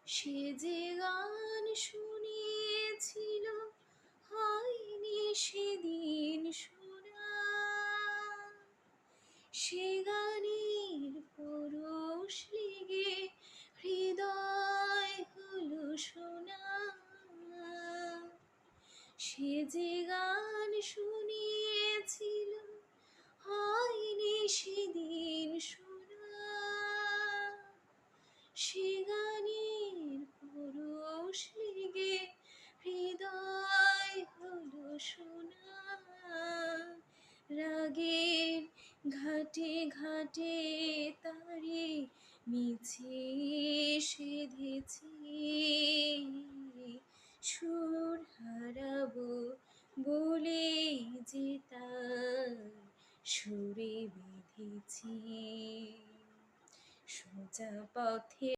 সে যে গান শুনিয়েছিল হয়নি সেদিন শোনা, সে গানের পরশ লেগে হৃদয় হলো সোনা। সে যে গান শুনিয়েছিল হয়নি সেদিন শোনা, সে গানের পরশ লেগে হৃদয় হলো সোনা। রাগের ঘাটে ঘাটে তারে মিছে সেধেছি, সুর হারাবো বলে যে তার সুরে বেঁধেছি। সোজা পথে